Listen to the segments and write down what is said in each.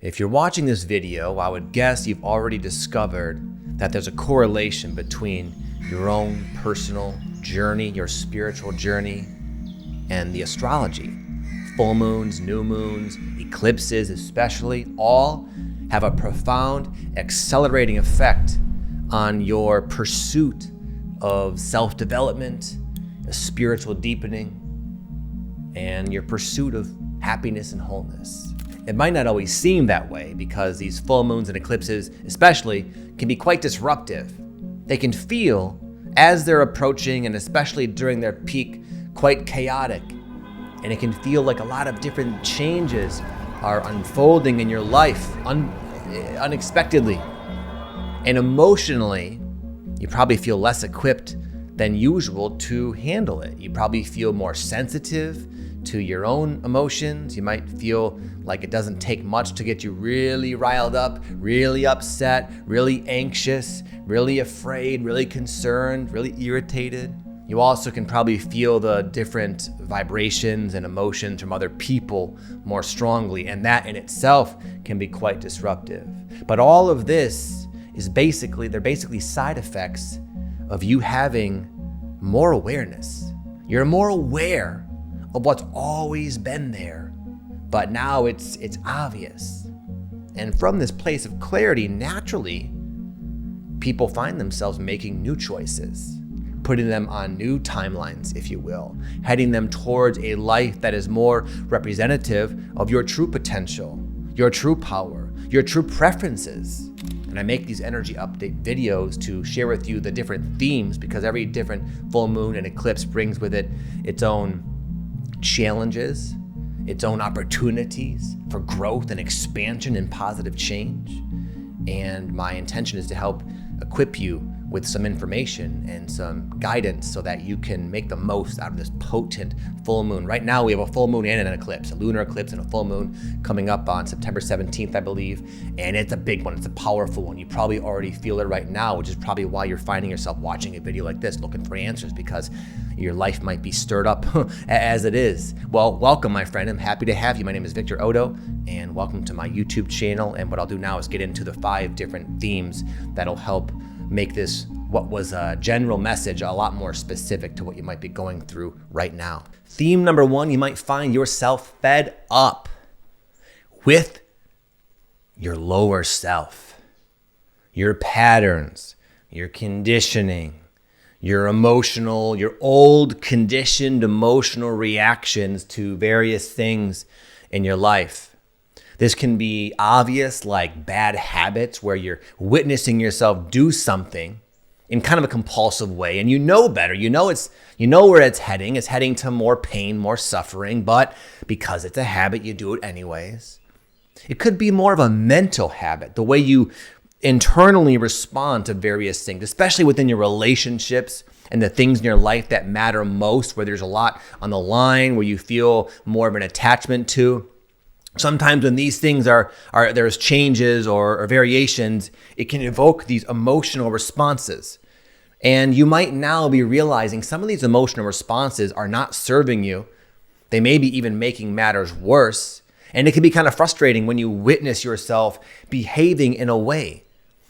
If you're watching this video, I would guess you've already discovered that there's a correlation between your own personal journey, your spiritual journey, and the astrology. Full moons, new moons, eclipses especially, all have a profound accelerating effect on your pursuit of self-development, a spiritual deepening, and your pursuit of happiness and wholeness. It might not always seem that way because these full moons and eclipses especially can be quite disruptive. They can feel, as they're approaching and especially during their peak, quite chaotic. And it can feel like a lot of different changes are unfolding in your life unexpectedly. And emotionally, you probably feel less equipped than usual to handle it. You probably feel more sensitive to your own emotions. You might feel like it doesn't take much to get you really riled up, really upset, really anxious, really afraid, really concerned, really irritated. You also can probably feel the different vibrations and emotions from other people more strongly, and that in itself can be quite disruptive. But all of this is they're basically side effects of you having more awareness. You're more aware of what's always been there, but now it's obvious. And from this place of clarity, naturally, people find themselves making new choices, putting them on new timelines, if you will, heading them towards a life that is more representative of your true potential, your true power, your true preferences. And I make these energy update videos to share with you the different themes because every different full moon and eclipse brings with it its own challenges, its own opportunities for growth and expansion and positive change. And my intention is to help equip you with some information and some guidance so that you can make the most out of this potent full moon. Right now we have a full moon and an eclipse, a lunar eclipse and a full moon coming up on September 17th, I believe. And it's a big one, it's a powerful one. You probably already feel it right now, which is probably why you're finding yourself watching a video like this, looking for answers because your life might be stirred up as it is. Well, welcome my friend, I'm happy to have you. My name is Victor Oddo and welcome to my YouTube channel. And what I'll do now is get into the 5 different themes that'll help make this, what was a general message, a lot more specific to what you might be going through right now. Theme number 1, you might find yourself fed up with your lower self, your patterns, your conditioning, your old conditioned emotional reactions to various things in your life. This can be obvious, like bad habits where you're witnessing yourself do something in kind of a compulsive way, and you know better. You know where it's heading. It's heading to more pain, more suffering, but because it's a habit, you do it anyways. It could be more of a mental habit, the way you internally respond to various things, especially within your relationships and the things in your life that matter most, where there's a lot on the line, where you feel more of an attachment to. Sometimes when these things there's changes or variations, it can evoke these emotional responses. And you might now be realizing some of these emotional responses are not serving you. They may be even making matters worse. And it can be kind of frustrating when you witness yourself behaving in a way.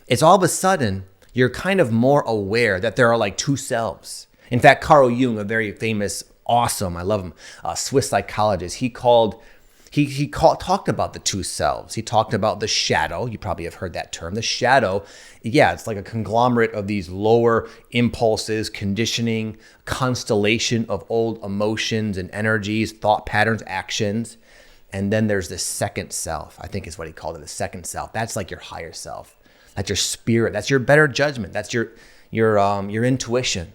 It's all of a sudden, you're kind of more aware that there are like two selves. In fact, Carl Jung, a very famous, awesome, I love him, Swiss psychologist, he talked about the two selves. He talked about the shadow. You probably have heard that term. The shadow, it's like a conglomerate of these lower impulses, conditioning, constellation of old emotions and energies, thought patterns, actions. And then there's the second self, I think is what he called it, the second self. That's like your higher self. That's your spirit. That's your better judgment. That's your intuition.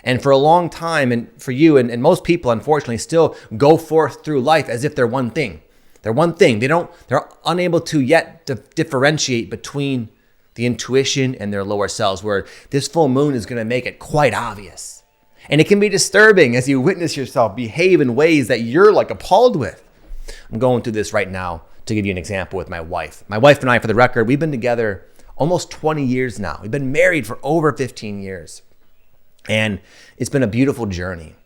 And for a long time, and for you and most people, unfortunately, still go forth through life as if they're one thing. They're one thing. They're unable to yet differentiate between the intuition and their lower selves, where this full moon is going to make it quite obvious. And it can be disturbing as you witness yourself behave in ways that you're like appalled with. I'm going through this right now to give you an example with my wife. My wife and I, for the record, we've been together almost 20 years now. We've been married for over 15 years. And it's been a beautiful journey.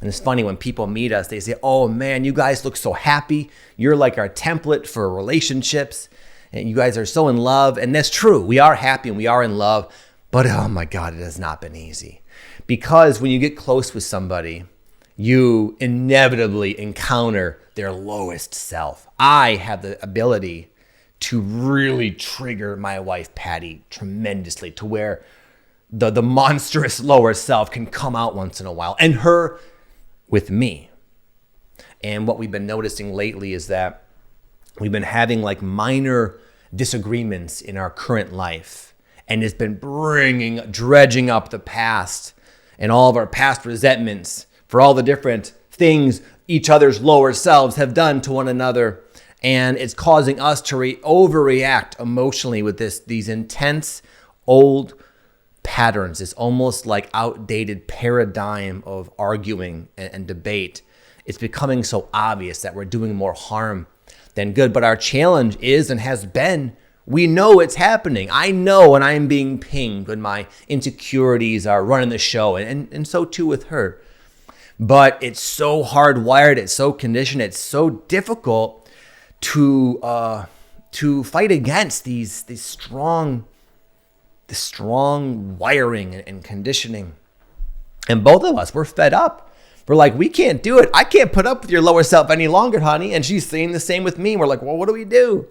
And it's funny when people meet us, they say, oh man, you guys look so happy. You're like our template for relationships. And you guys are so in love. And that's true. We are happy and we are in love. But oh my God, it has not been easy. Because when you get close with somebody, you inevitably encounter their lowest self. I have the ability to really trigger my wife, Patty, tremendously to where the monstrous lower self can come out once in a while, and her with me. And what we've been noticing lately is that we've been having like minor disagreements in our current life, and it's been dredging up the past and all of our past resentments for all the different things each other's lower selves have done to one another. And it's causing us to overreact emotionally with these intense old patterns. It's almost like outdated paradigm of arguing and debate. It's becoming so obvious that we're doing more harm than good. But our challenge is and has been, we know it's happening. I know when I'm being pinged, when my insecurities are running the show, and so too with her. But it's so hardwired, it's so conditioned, it's so difficult to fight against these strong wiring and conditioning. And both of us, we're fed up. We're like, we can't do it. I can't put up with your lower self any longer, honey. And she's saying the same with me. We're like, well, what do we do?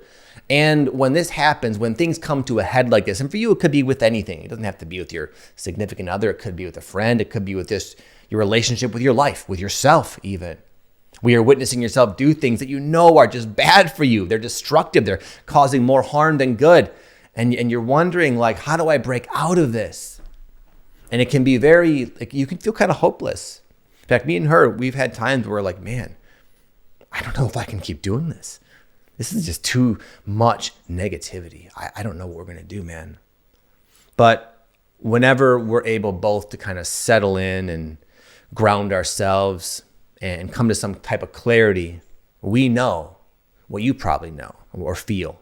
And when this happens, when things come to a head like this, and for you, it could be with anything. It doesn't have to be with your significant other. It could be with a friend. It could be with your relationship with your life, with yourself even. We are witnessing yourself do things that you know are just bad for you. They're destructive. They're causing more harm than good. And you're wondering, like, how do I break out of this? And it can be you can feel kind of hopeless. In fact, me and her, we've had times where we're like, man, I don't know if I can keep doing this. This is just too much negativity. I don't know what we're going to do, man. But whenever we're able both to kind of settle in and ground ourselves and come to some type of clarity, we know what you probably know or feel,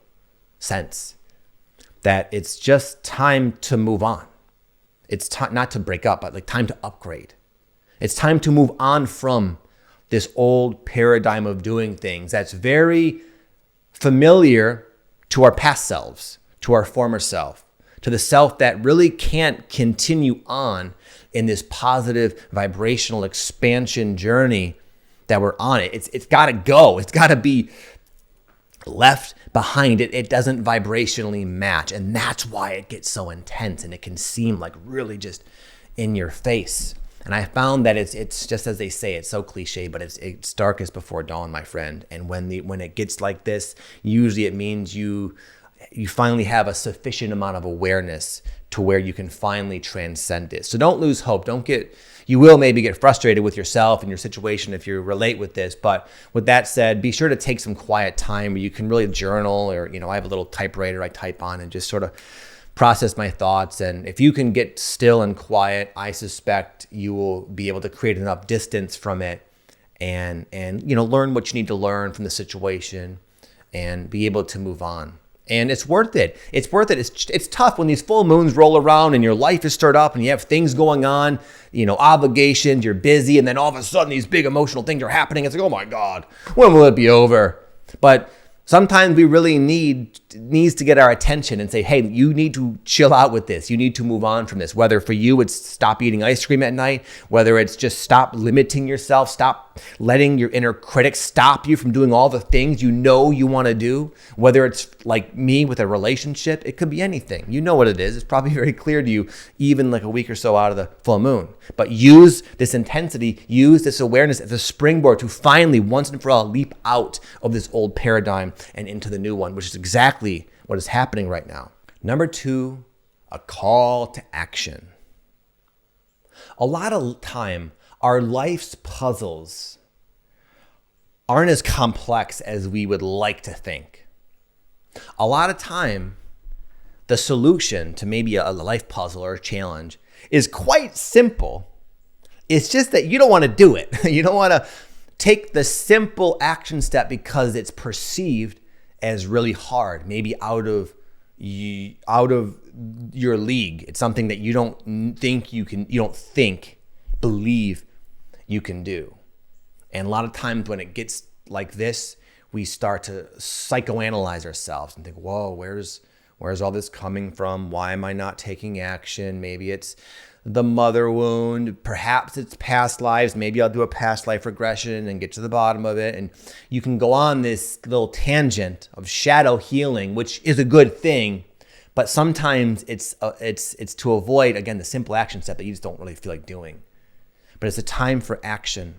sense, that it's just time to move on. It's not to break up, but like time to upgrade. It's time to move on from this old paradigm of doing things that's very familiar to our past selves, to our former self, to the self that really can't continue on in this positive vibrational expansion journey that we're on. It's got to go. It's got to be left behind. It doesn't vibrationally match. And that's why it gets so intense and it can seem like really just in your face. And I found that it's just as they say, it's so cliche, but it's darkest before dawn, my friend. And when it gets like this, usually it means you finally have a sufficient amount of awareness to where you can finally transcend it. So don't lose hope. You will maybe get frustrated with yourself and your situation if you relate with this. But with that said, be sure to take some quiet time where you can really journal, or, I have a little typewriter I type on and just sort of process my thoughts. And if you can get still and quiet, I suspect you will be able to create enough distance from it and learn what you need to learn from the situation and be able to move on. And it's worth it. It's worth it. It's tough when these full moons roll around and your life is stirred up and you have things going on, obligations, you're busy, and then all of a sudden these big emotional things are happening. It's like, oh my God, when will it be over? But sometimes we really needs to get our attention and say, hey, you need to chill out with this. You need to move on from this. Whether for you it's stop eating ice cream at night, whether it's just stop limiting yourself, stop letting your inner critic stop you from doing all the things you know you want to do, whether it's like me with a relationship, it could be anything. You know what it is. It's probably very clear to you, even like a week or so out of the full moon. But use this intensity, use this awareness as a springboard to finally, once and for all, leap out of this old paradigm and into the new one, which is exactly what is happening right now. Number 2, a call to action. A lot of time, our life's puzzles aren't as complex as we would like to think. A lot of time, the solution to maybe a life puzzle or a challenge is quite simple. It's just that you don't want to do it. You don't want to take the simple action step because it's perceived as really hard, maybe out of your league. It's something that you don't think believe you can do. And a lot of times when it gets like this, we start to psychoanalyze ourselves and think, whoa, where's all this coming from? Why am I not taking action? Maybe it's the mother wound. Perhaps it's past lives. Maybe I'll do a past life regression and get to the bottom of it. And you can go on this little tangent of shadow healing, which is a good thing. But sometimes it's to avoid, again, the simple action step that you just don't really feel like doing. But it's a time for action.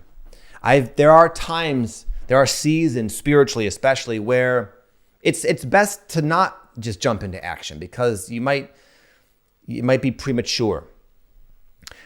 There are seasons spiritually, especially, where it's best to not just jump into action because you might be premature.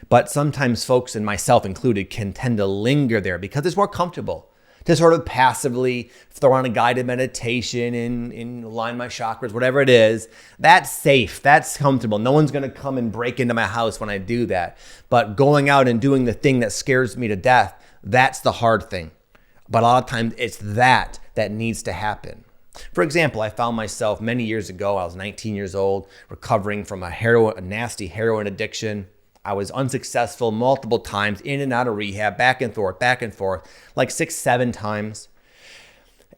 But sometimes folks, and myself included, can tend to linger there because it's more comfortable to sort of passively throw on a guided meditation and align my chakras, whatever it is. That's safe. That's comfortable. No one's going to come and break into my house when I do that. But going out and doing the thing that scares me to death, that's the hard thing. But a lot of times it's that needs to happen. For example, I found myself many years ago, I was 19 years old, recovering from a nasty heroin addiction. I was unsuccessful multiple times, in and out of rehab, back and forth, like 6-7 times.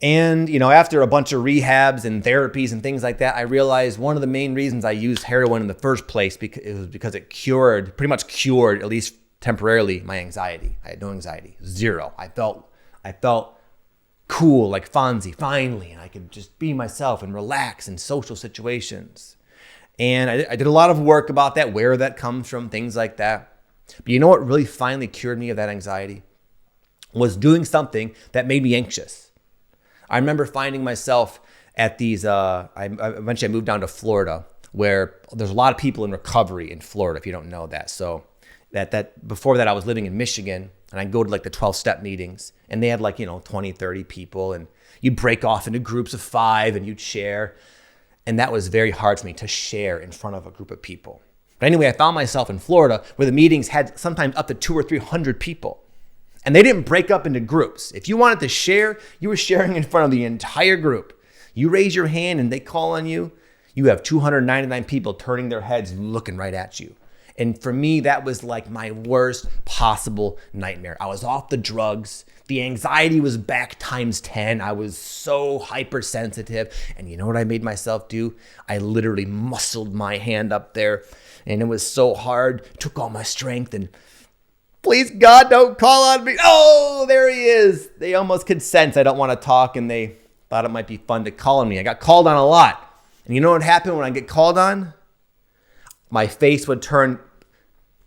And, after a bunch of rehabs and therapies and things like that, I realized one of the main reasons I used heroin in the first place was because it pretty much cured, at least temporarily, my anxiety. I had no anxiety, zero. I felt cool, like Fonzie, finally, and I could just be myself and relax in social situations. And I did a lot of work about that, where that comes from, things like that. But you know what really finally cured me of that anxiety? Was doing something that made me anxious. I remember finding myself at these, eventually I moved down to Florida, where there's a lot of people in recovery in Florida, if you don't know that. So that before that I was living in Michigan, and I'd go to like the 12-step meetings, and they had 20, 30 people, and you'd break off into groups of 5 and you'd share. And that was very hard for me to share in front of a group of people. But anyway, I found myself in Florida where the meetings had sometimes up to 200 or 300 people. And they didn't break up into groups. If you wanted to share, you were sharing in front of the entire group. You raise your hand and they call on you, you have 299 people turning their heads and looking right at you. And for me, that was like my worst possible nightmare. I was off the drugs. The anxiety was back times 10. I was so hypersensitive. And you know what I made myself do? I literally muscled my hand up there. And it was so hard. It took all my strength. And please, God, don't call on me. Oh, there he is. They almost could sense I don't want to talk. And they thought it might be fun to call on me. I got called on a lot. And you know what happened when I get called on? My face would turn,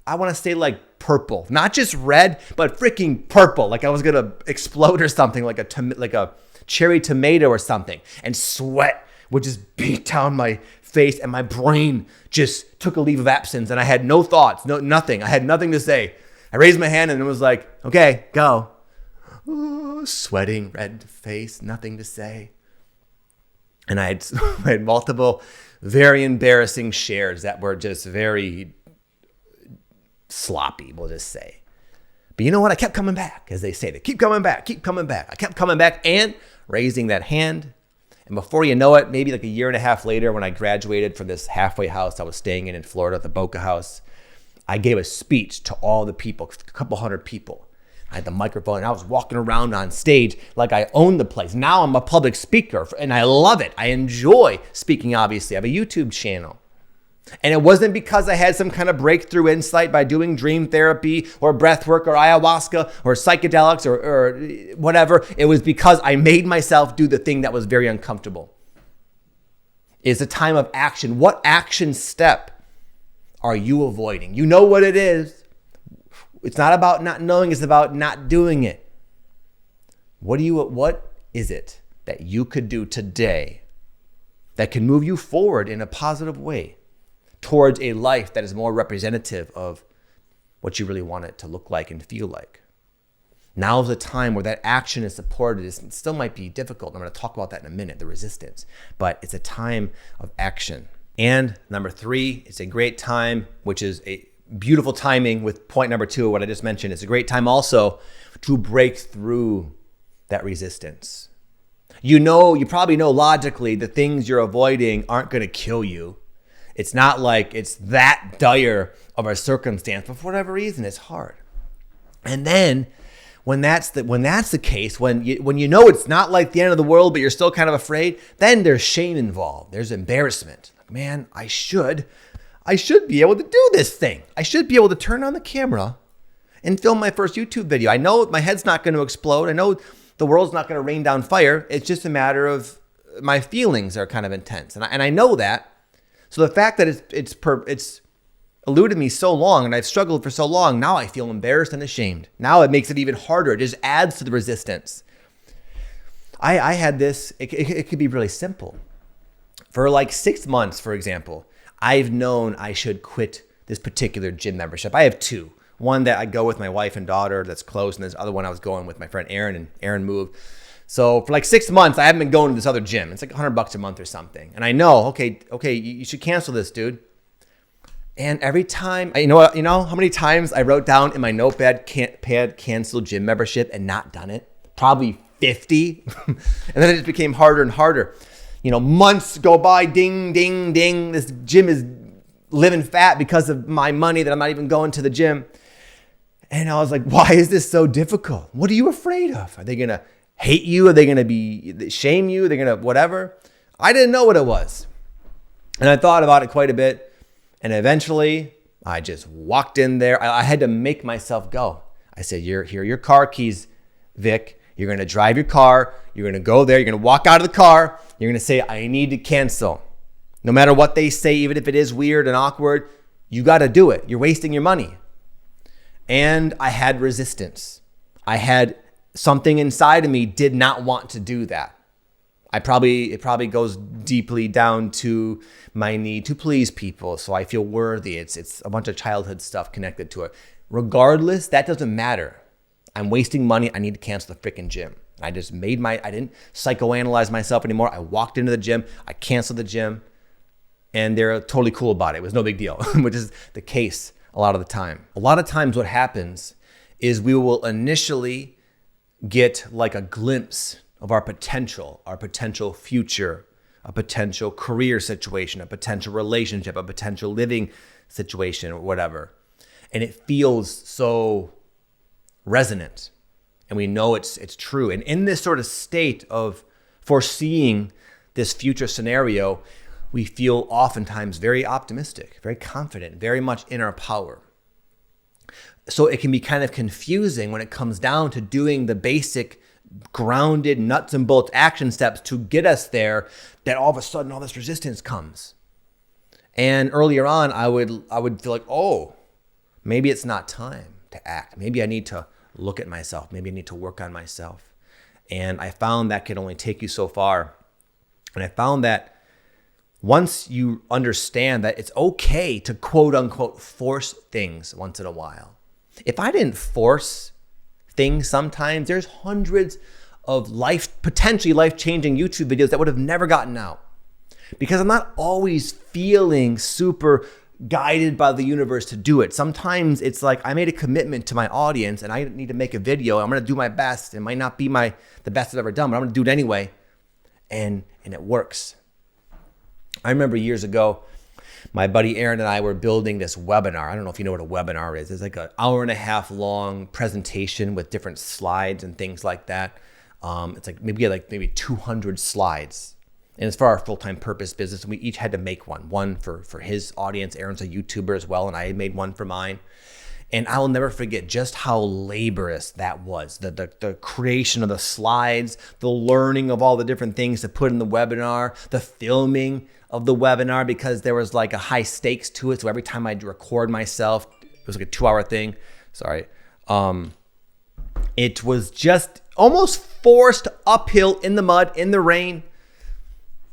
I want to say like purple, not just red, but freaking purple. Like I was going to explode or something, like a cherry tomato or something. And sweat would just beat down my face, and my brain just took a leave of absence, and I had no thoughts, nothing. I had nothing to say. I raised my hand and it was like, okay, go. Ooh, sweating, red face, nothing to say. And I had multiple very embarrassing shares that were just very sloppy, we'll just say. But you know what? I kept coming back, as they say. They keep coming back, keep coming back. I kept coming back and raising that hand. And before you know it, maybe like a year and a half later, when I graduated from this halfway house I was staying in Florida, the Boca House, I gave a speech to all the people, a couple hundred people. I had the microphone and I was walking around on stage like I owned the place. Now I'm a public speaker and I love it. I enjoy speaking, obviously. I have a YouTube channel. And it wasn't because I had some kind of breakthrough insight by doing dream therapy or breath work or ayahuasca or psychedelics or whatever. It was because I made myself do the thing that was very uncomfortable. It's a time of action. What action step are you avoiding? You know what it is. It's not about not knowing, it's about not doing it. What is it that you could do today that can move you forward in a positive way towards a life that is more representative of what you really want it to look like and feel like? Now is a time where that action is supported. It still might be difficult. I'm going to talk about that in a minute, the resistance, but it's a time of action. And number 3, it's a great time, which is a beautiful timing with point number 2, what I just mentioned. It's a great time also to break through that resistance. You probably know logically the things you're avoiding aren't going to kill you. It's not like it's that dire of a circumstance, but for whatever reason, it's hard. And then when that's the case, when you know it's not like the end of the world, but you're still kind of afraid, then there's shame involved. There's embarrassment. Like, man, I should be able to do this thing. I should be able to turn on the camera and film my first YouTube video. I know my head's not going to explode. I know the world's not going to rain down fire. It's just a matter of my feelings are kind of intense. And I know that. So the fact that it's eluded me so long and I've struggled for so long, now I feel embarrassed and ashamed. Now it makes it even harder. It just adds to the resistance. I had this, it could be really simple. For like 6 months, for example, I've known I should quit this particular gym membership. I have two. One that I go with my wife and daughter that's close, and this other one I was going with my friend Aaron, and Aaron moved. So for like 6 months, I haven't been going to this other gym. It's like $100 a month or something. And I know, okay, you should cancel this, dude. And every time, you know how many times I wrote down in my notepad, cancel gym membership and not done it? Probably 50. And then it just became harder and harder. Months go by, ding, ding, ding. This gym is living fat because of my money that I'm not even going to the gym. And I was like, why is this so difficult? What are you afraid of? Are they going to hate you? Are they going to shame you? They're going to whatever? I didn't know what it was. And I thought about it quite a bit. And eventually I just walked in there. I had to make myself go. I said, here are your car keys, Vic. You're going to drive your car. You're going to go there. You're going to walk out of the car. You're going to say, I need to cancel. No matter what they say, even if it is weird and awkward, you got to do it. You're wasting your money. And I had resistance. I had something inside of me did not want to do that. It probably goes deeply down to my need to please people, so I feel worthy. It's a bunch of childhood stuff connected to it. Regardless, that doesn't matter. I'm wasting money. I need to cancel the freaking gym. I didn't psychoanalyze myself anymore. I walked into the gym. I canceled the gym. And they're totally cool about it. It was no big deal, which is the case a lot of the time. A lot of times what happens is we will initially get like a glimpse of our potential future, a potential career situation, a potential relationship, a potential living situation or whatever. And it feels so resonant. And we know it's true. And in this sort of state of foreseeing this future scenario, we feel oftentimes very optimistic, very confident, very much in our power. So it can be kind of confusing when it comes down to doing the basic grounded nuts and bolts action steps to get us there, that all of a sudden all this resistance comes. And earlier on, I would feel like, oh, maybe it's not time to act. Maybe I need to look at myself. Maybe I need to work on myself. And I found that can only take you so far. And I found that once you understand that it's okay to quote unquote force things once in a while. If I didn't force things sometimes, there's hundreds of potentially life-changing YouTube videos that would have never gotten out. Because I'm not always feeling super guided by the universe to do it. Sometimes it's like I made a commitment to my audience and I need to make a video. I'm going to do my best. It might not be the best I've ever done, but I'm going to do it anyway. And it works. I remember years ago, my buddy Aaron and I were building this webinar. I don't know if you know what a webinar is. It's like an hour-and-a-half long presentation with different slides and things like that. It's like maybe 200 slides. And it's for our full-time purpose business. And we each had to make one for his audience. Aaron's a YouTuber as well, and I made one for mine. And I will never forget just how laborious that was. The creation of the slides, the learning of all the different things to put in the webinar, the filming of the webinar, because there was like a high stakes to it. So every time I'd record myself, it was like a 2-hour thing. Sorry. It was just almost forced uphill in the mud, in the rain,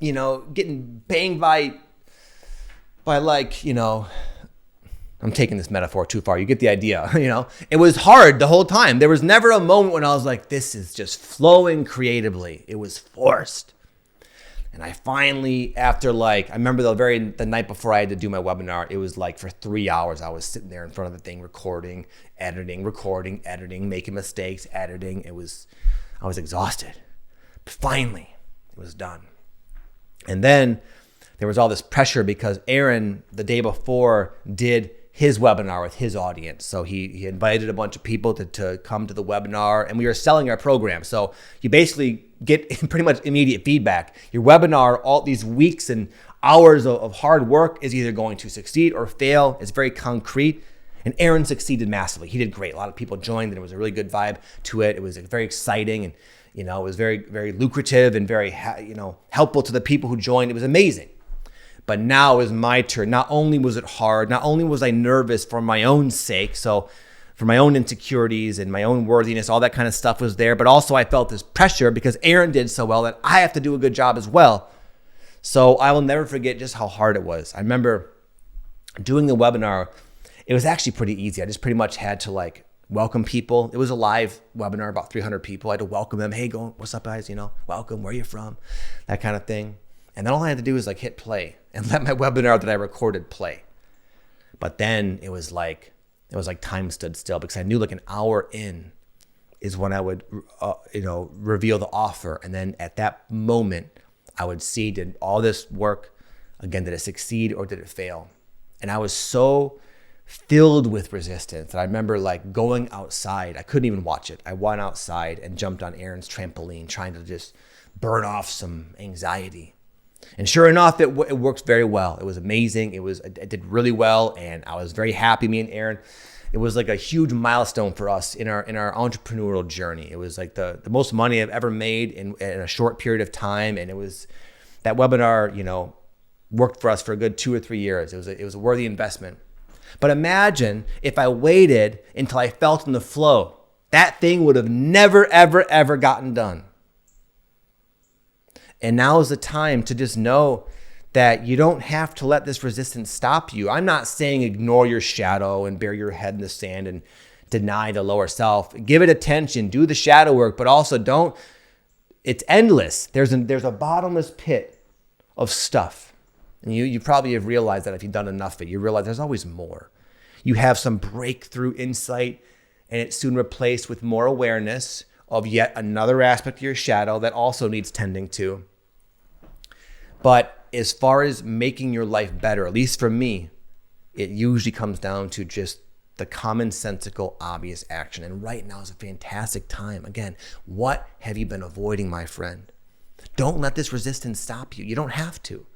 getting banged by I'm taking this metaphor too far. You get the idea, It was hard the whole time. There was never a moment when I was like, this is just flowing creatively. It was forced. And I finally, after I remember the night before I had to do my webinar, it was like for 3 hours, I was sitting there in front of the thing, recording, editing, making mistakes, editing. I was exhausted. But finally, it was done. And then there was all this pressure because Aaron, the day before, did his webinar with his audience. So he invited a bunch of people to come to the webinar, and we were selling our program. So you basically get pretty much immediate feedback. Your webinar, all these weeks and hours of hard work is either going to succeed or fail. It's very concrete. And Aaron succeeded massively. He did great. A lot of people joined, and it was a really good vibe to it. It was very exciting, and it was very, very lucrative and very helpful to the people who joined. It was amazing. But now is my turn. Not only was it hard, not only was I nervous for my own sake, so for my own insecurities and my own worthiness, all that kind of stuff was there, but also I felt this pressure because Aaron did so well that I have to do a good job as well. So I will never forget just how hard it was. I remember doing the webinar. It was actually pretty easy. I just pretty much had to welcome people. It was a live webinar, about 300 people. I had to welcome them. Hey, what's up, guys? Welcome, where are you from? That kind of thing. And then all I had to do was hit play and let my webinar that I recorded play. But then it was like time stood still, because I knew an hour in is when I would, reveal the offer. And then at that moment, I would see, did all this work, again, did it succeed or did it fail? And I was so filled with resistance that I remember going outside. I couldn't even watch it. I went outside and jumped on Aaron's trampoline, trying to just burn off some anxiety. And sure enough, it worked very well. It was amazing. It did really well, and I was very happy. Me and Aaron, it was a huge milestone for us in our entrepreneurial journey. It was the most money I've ever made in a short period of time, and it was that webinar. Worked for us for a good 2 or 3 years. It was a worthy investment. But imagine if I waited until I felt in the flow. That thing would have never, ever, ever gotten done. And now is the time to just know that you don't have to let this resistance stop you. I'm not saying ignore your shadow and bury your head in the sand and deny the lower self. Give it attention, do the shadow work, but also don't. It's endless. There's a bottomless pit of stuff. And you probably have realized that if you've done enough of it, you realize there's always more. You have some breakthrough insight, and it's soon replaced with more awareness of yet another aspect of your shadow that also needs tending to. But as far as making your life better, at least for me, it usually comes down to just the commonsensical, obvious action. And right now is a fantastic time. Again, what have you been avoiding, my friend? Don't let this resistance stop you. You don't have to.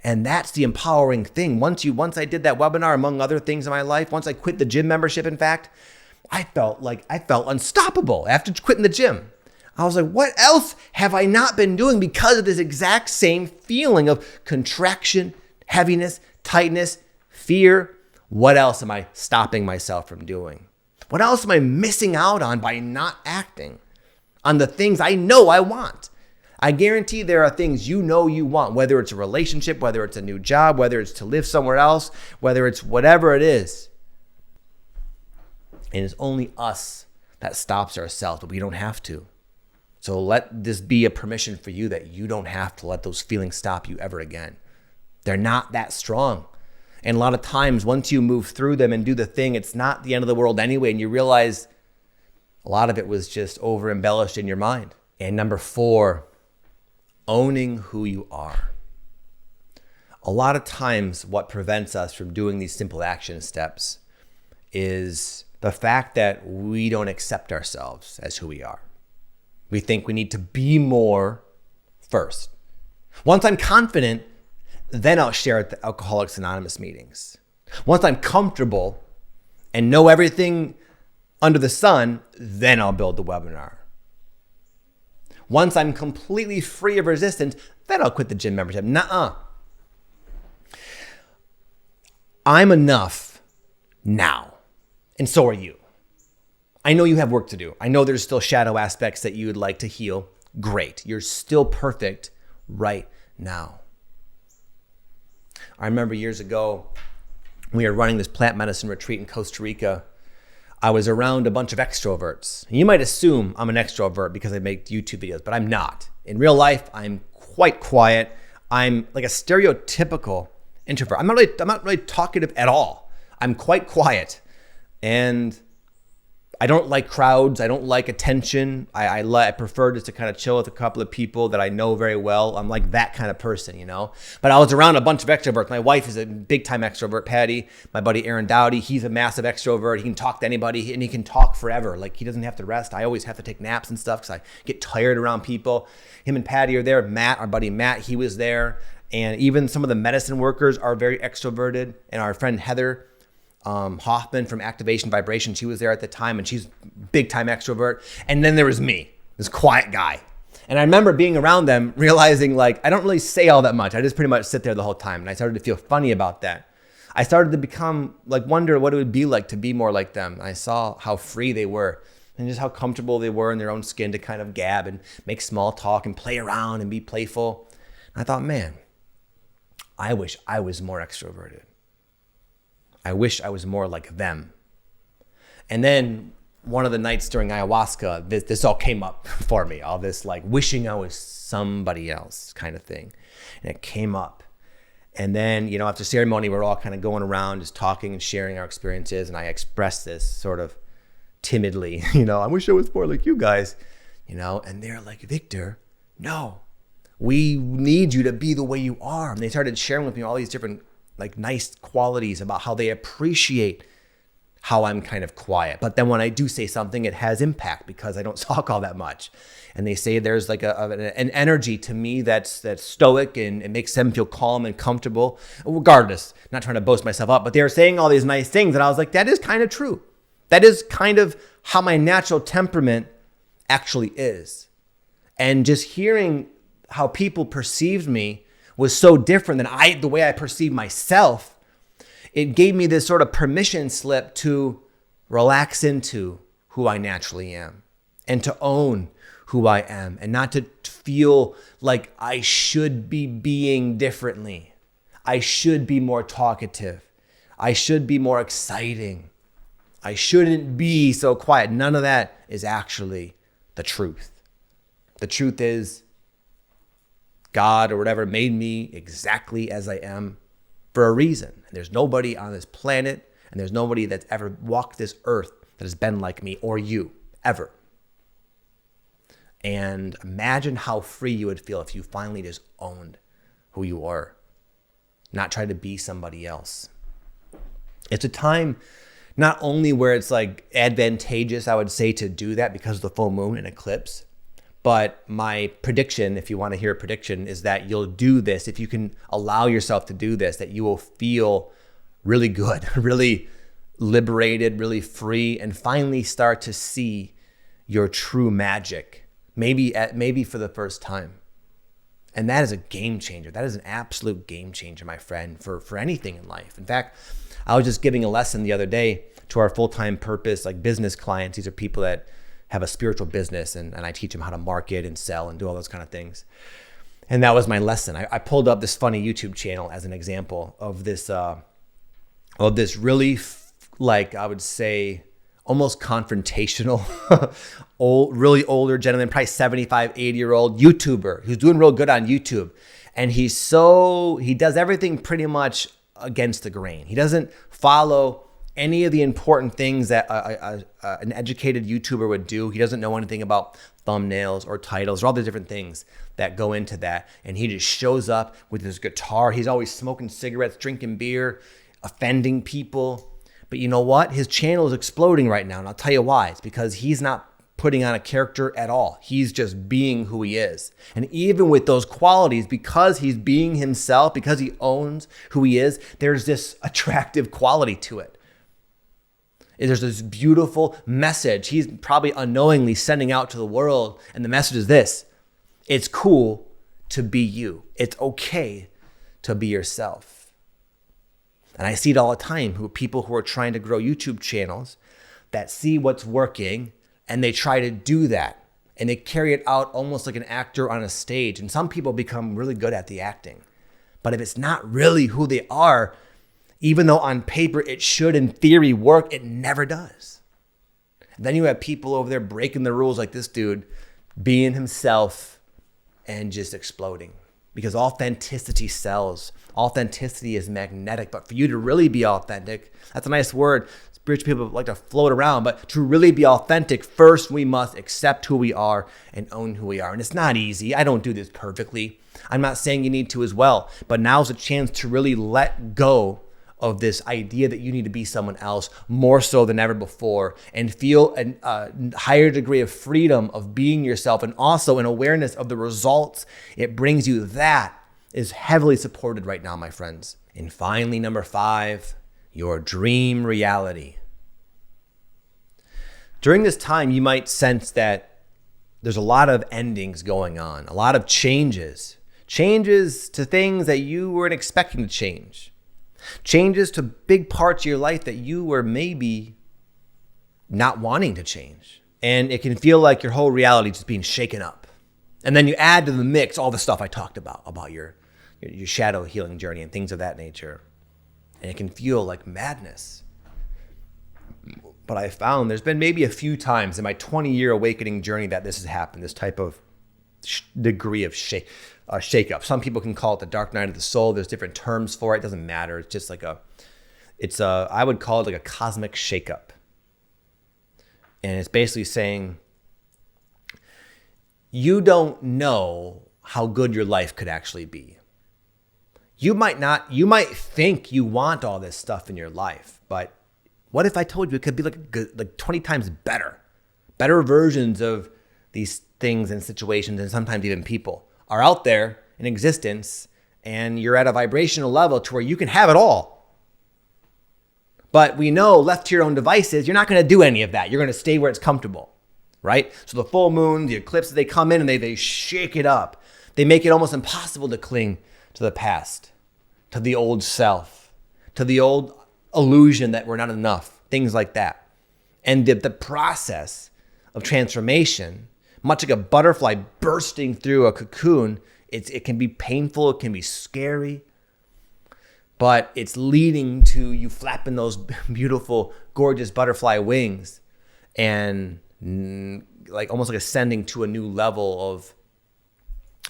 And that's the empowering thing. Once I did that webinar, among other things in my life, once I quit the gym membership, in fact, I felt unstoppable after quitting the gym. I was like, what else have I not been doing because of this exact same feeling of contraction, heaviness, tightness, fear? What else am I stopping myself from doing? What else am I missing out on by not acting on the things I know I want? I guarantee there are things you know you want, whether it's a relationship, whether it's a new job, whether it's to live somewhere else, whether it's whatever it is. And it's only us that stops ourselves, but we don't have to. So let this be a permission for you that you don't have to let those feelings stop you ever again. They're not that strong. And a lot of times, once you move through them and do the thing, it's not the end of the world anyway. And you realize a lot of it was just over embellished in your mind. And number 4, owning who you are. A lot of times what prevents us from doing these simple action steps is the fact that we don't accept ourselves as who we are. We think we need to be more first. Once I'm confident, then I'll share at the Alcoholics Anonymous meetings. Once I'm comfortable and know everything under the sun, then I'll build the webinar. Once I'm completely free of resistance, then I'll quit the gym membership. Nuh-uh. I'm enough now, and so are you. I know you have work to do. I know there's still shadow aspects that you would like to heal. Great. You're still perfect right now. I remember years ago, we were running this plant medicine retreat in Costa Rica. I was around a bunch of extroverts. You might assume I'm an extrovert because I make YouTube videos, but I'm not. In real life, I'm quite quiet. I'm like a stereotypical introvert. I'm not really talkative at all. I'm quite quiet. And I don't like crowds. I don't like attention. I prefer just to kind of chill with a couple of people that I know very well. I'm like that kind of person, you know. But I was around a bunch of extroverts. My wife is a big time extrovert, Patty. My buddy Aaron Dowdy, he's a massive extrovert. He can talk to anybody and he can talk forever. Like he doesn't have to rest. I always have to take naps and stuff because I get tired around people. Him and Patty are there. Matt, our buddy Matt, he was there. And even some of the medicine workers are very extroverted. And our friend Heather Hoffman from Activation Vibration, she was there at the time, and she's big time extrovert. And then there was me, this quiet guy. And I remember being around them, realizing like I don't really say all that much. I just pretty much sit there the whole time. And I started to feel funny about that. I started to become like wonder what it would be like to be more like them. I saw how free they were and just how comfortable they were in their own skin to kind of gab and make small talk and play around and be playful. And I thought, man, I wish I was more extroverted. I wish I was more like them. And then one of the nights during ayahuasca, this all came up for me, all this like wishing I was somebody else kind of thing. And it came up. And then, you know, after ceremony, we're all kind of going around just talking and sharing our experiences. And I expressed this sort of timidly, you know, I wish I was more like you guys, you know, and they're like, Victor, no, we need you to be the way you are. And they started sharing with me all these different like nice qualities about how they appreciate how I'm kind of quiet. But then when I do say something, it has impact because I don't talk all that much. And they say there's like an energy to me that's stoic and it makes them feel calm and comfortable. Regardless, not trying to boast myself up, but they were saying all these nice things. And I was like, that is kind of true. That is kind of how my natural temperament actually is. And just hearing how people perceived me was so different than the way I perceived myself, it gave me this sort of permission slip to relax into who I naturally am and to own who I am and not to feel like I should be being differently. I should be more talkative. I should be more exciting. I shouldn't be so quiet. None of that is actually the truth. The truth is, God or whatever made me exactly as I am for a reason. And there's nobody on this planet and there's nobody that's ever walked this earth that has been like me or you, ever. And imagine how free you would feel if you finally just owned who you are, not try to be somebody else. It's a time not only where it's like advantageous, I would say, to do that because of the full moon and eclipse, but my prediction, if you want to hear a prediction, is that you'll do this. If you can allow yourself to do this, that you will feel really good, really liberated, really free, and finally start to see your true magic, maybe for the first time. And that is a game changer. That is an absolute game changer, my friend, for anything in life. In fact, I was just giving a lesson the other day to our full-time purpose, like business clients. These are people that have a spiritual business, and I teach them how to market and sell and do all those kind of things. And that was my lesson. I pulled up this funny YouTube channel as an example of this really, like I would say, almost confrontational, really older gentleman, probably 75, 80-year-old YouTuber who's doing real good on YouTube. And he does everything pretty much against the grain. He doesn't follow any of the important things that an educated YouTuber would do. He doesn't know anything about thumbnails or titles or all the different things that go into that. And he just shows up with his guitar. He's always smoking cigarettes, drinking beer, offending people. But you know what? His channel is exploding right now. And I'll tell you why. It's because he's not putting on a character at all. He's just being who he is. And even with those qualities, because he's being himself, because he owns who he is, there's this attractive quality to it. There's this beautiful message he's probably unknowingly sending out to the world. And the message is this: it's cool to be you. It's okay to be yourself. And I see it all the time, people who are trying to grow YouTube channels that see what's working and they try to do that. And they carry it out almost like an actor on a stage. And some people become really good at the acting. But if it's not really who they are, even though on paper it should in theory work, it never does. And then you have people over there breaking the rules like this dude, being himself and just exploding. Because authenticity sells. Authenticity is magnetic. But for you to really be authentic, that's a nice word. spiritual people like to float around, but to really be authentic, first we must accept who we are and own who we are. And it's not easy. I don't do this perfectly. I'm not saying you need to as well, but now's a chance to really let go of this idea that you need to be someone else more so than ever before, and feel a higher degree of freedom of being yourself, and also an awareness of the results it brings you. That is heavily supported right now, my friends. And finally, number 5, your dream reality. During this time, you might sense that there's a lot of endings going on, a lot of changes to things that you weren't expecting to change. Changes to big parts of your life that you were maybe not wanting to change. And it can feel like your whole reality just being shaken up. And then you add to the mix all the stuff I talked about your shadow healing journey and things of that nature. And it can feel like madness. But I found there's been maybe a few times in my 20-year awakening journey that this has happened, this type of degree of shake-up. Some people can call it the dark night of the soul. There's different terms for it. It doesn't matter. It's just like I would call it like a cosmic shake-up. And it's basically saying, you don't know how good your life could actually be. You might think you want all this stuff in your life, but what if I told you it could be like 20 times better versions of these things and situations, and sometimes even people are out there in existence, and you're at a vibrational level to where you can have it all. But we know, left to your own devices, you're not going to do any of that. You're going to stay where it's comfortable, right? So the full moon, the eclipses, they come in and they shake it up. They make it almost impossible to cling to the past, to the old self, to the old illusion that we're not enough, things like that. And the process of transformation, much like a butterfly bursting through a cocoon, it can be painful, it can be scary, but it's leading to you flapping those beautiful, gorgeous butterfly wings and like almost like ascending to a new level of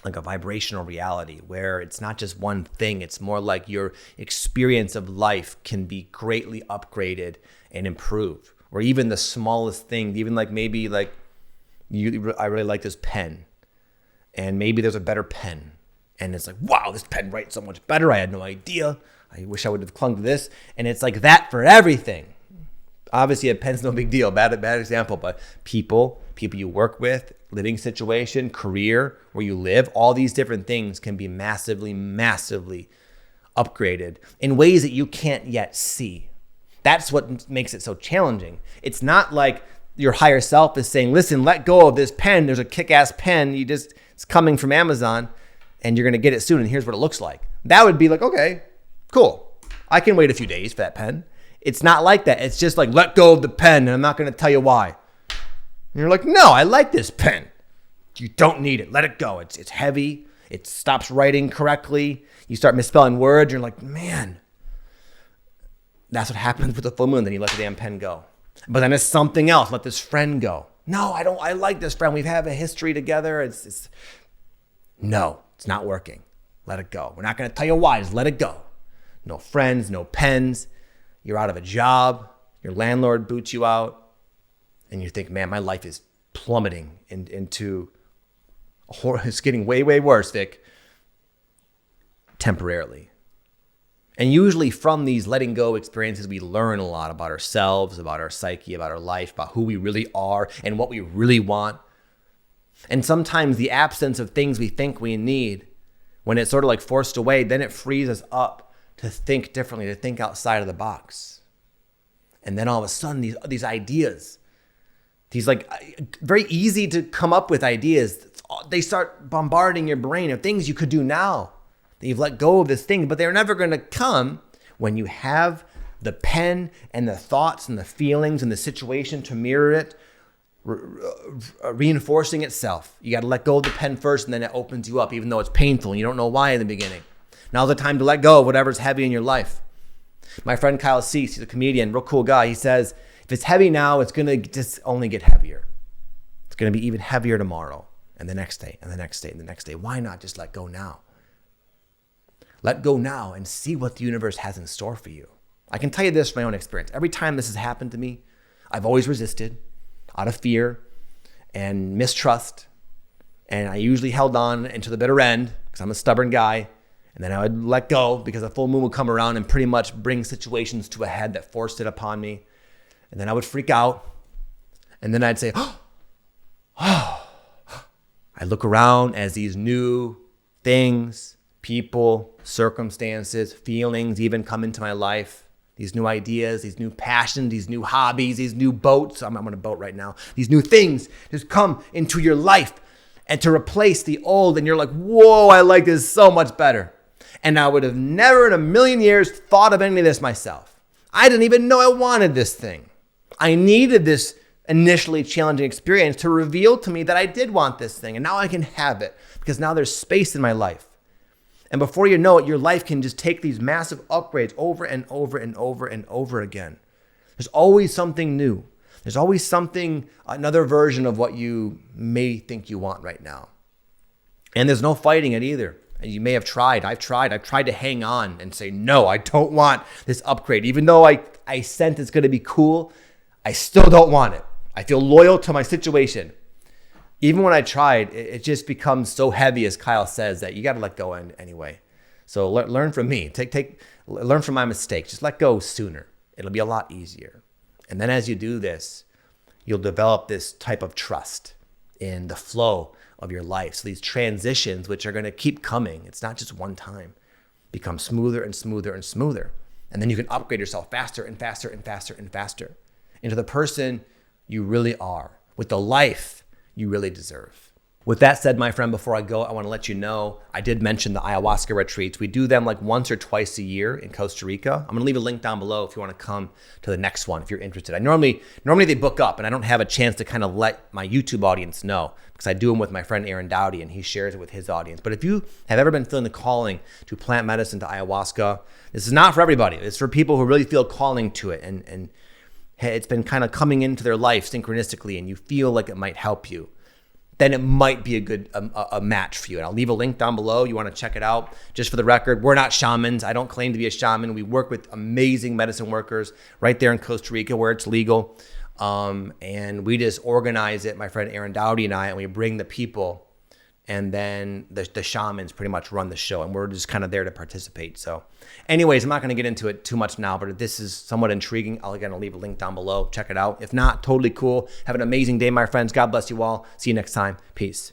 like a vibrational reality where it's not just one thing. It's more like your experience of life can be greatly upgraded and improved. Or even the smallest thing, even like maybe like I really like this pen, and maybe there's a better pen, and it's like, wow, this pen writes so much better. I had no idea. I wish I would have clung to this. And it's like that for everything. Obviously, a pen's no big deal. Bad example, but people you work with, living situation, career, where you live, all these different things can be massively, massively upgraded in ways that you can't yet see. That's what makes it so challenging. It's not like your higher self is saying, listen, let go of this pen. There's a kick-ass pen. It's coming from Amazon, and you're going to get it soon, and here's what it looks like. That would be like, okay, cool. I can wait a few days for that pen. It's not like that. It's just like, let go of the pen, and I'm not going to tell you why. And you're like, no, I like this pen. You don't need it. Let it go. It's heavy. It stops writing correctly. You start misspelling words. You're like, man. That's what happens with the full moon. Then you let the damn pen go. But then it's something else. Let this friend go. No, I don't. I like this friend. We've had a history together. No, it's not working. Let it go. We're not going to tell you why. Just let it go. No friends, no pens. You're out of a job. Your landlord boots you out. And you think, man, my life is plummeting into a horror. It's getting way, way worse, Vic. Temporarily. And usually from these letting go experiences, we learn a lot about ourselves, about our psyche, about our life, about who we really are and what we really want. And sometimes the absence of things we think we need, when it's sort of like forced away, then it frees us up to think differently, to think outside of the box. And then all of a sudden, these ideas, these like very easy to come up with ideas, they start bombarding your brain of things you could do now. You've let go of this thing, but they're never going to come when you have the pen and the thoughts and the feelings and the situation to mirror it, reinforcing itself. You got to let go of the pen first, and then it opens you up, even though it's painful and you don't know why in the beginning. Now's the time to let go of whatever's heavy in your life. My friend Kyle Cease, he's a comedian, real cool guy. He says, if it's heavy now, it's going to just only get heavier. It's going to be even heavier tomorrow and the next day and the next day and the next day. Why not just let go now? Let go now and see what the universe has in store for you. I can tell you this from my own experience. Every time this has happened to me, I've always resisted out of fear and mistrust. And I usually held on into the bitter end because I'm a stubborn guy. And then I would let go because the full moon would come around and pretty much bring situations to a head that forced it upon me. And then I would freak out. And then I'd say, oh. I look around as these new things, people, circumstances, feelings even come into my life. These new ideas, these new passions, these new hobbies, these new boats. I'm on a boat right now. These new things just come into your life and to replace the old. And you're like, whoa, I like this so much better. And I would have never in a million years thought of any of this myself. I didn't even know I wanted this thing. I needed this initially challenging experience to reveal to me that I did want this thing. And now I can have it because now there's space in my life. And before you know it, your life can just take these massive upgrades over and over and over and over again. There's always something new. There's always something, another version of what you may think you want right now. And there's no fighting it either. You may have tried. I've tried to hang on and say, no, I don't want this upgrade. Even though I sense it's going to be cool, I still don't want it. I feel loyal to my situation. Even when I tried, it just becomes so heavy, as Kyle says, that you got to let go anyway. So learn from me. Learn from my mistakes. Just let go sooner. It'll be a lot easier. And then as you do this, you'll develop this type of trust in the flow of your life. So these transitions, which are going to keep coming, it's not just one time, become smoother and smoother and smoother. And then you can upgrade yourself faster and faster and faster and faster into the person you really are, with the life you really deserve. With that said, my friend, before I go, I want to let you know, I did mention the ayahuasca retreats. We do them like once or twice a year in Costa Rica. I'm going to leave a link down below if you want to come to the next one, if you're interested. Normally they book up and I don't have a chance to kind of let my YouTube audience know because I do them with my friend Aaron Dowdy and he shares it with his audience. But if you have ever been feeling the calling to plant medicine, to ayahuasca, this is not for everybody. It's for people who really feel calling to it and it's been kind of coming into their life synchronistically and you feel like it might help you. Then it might be a good a match for you. And I'll leave a link down below. You want to check it out. Just for the record, we're not shamans. I don't claim to be a shaman. We work with amazing medicine workers right there in Costa Rica where it's legal. And we just organize it, my friend Aaron Dowdy and I, and we bring the people. And then the shamans pretty much run the show. And we're just kind of there to participate. So anyways, I'm not going to get into it too much now. But if this is somewhat intriguing, I'll leave a link down below. Check it out. If not, totally cool. Have an amazing day, my friends. God bless you all. See you next time. Peace.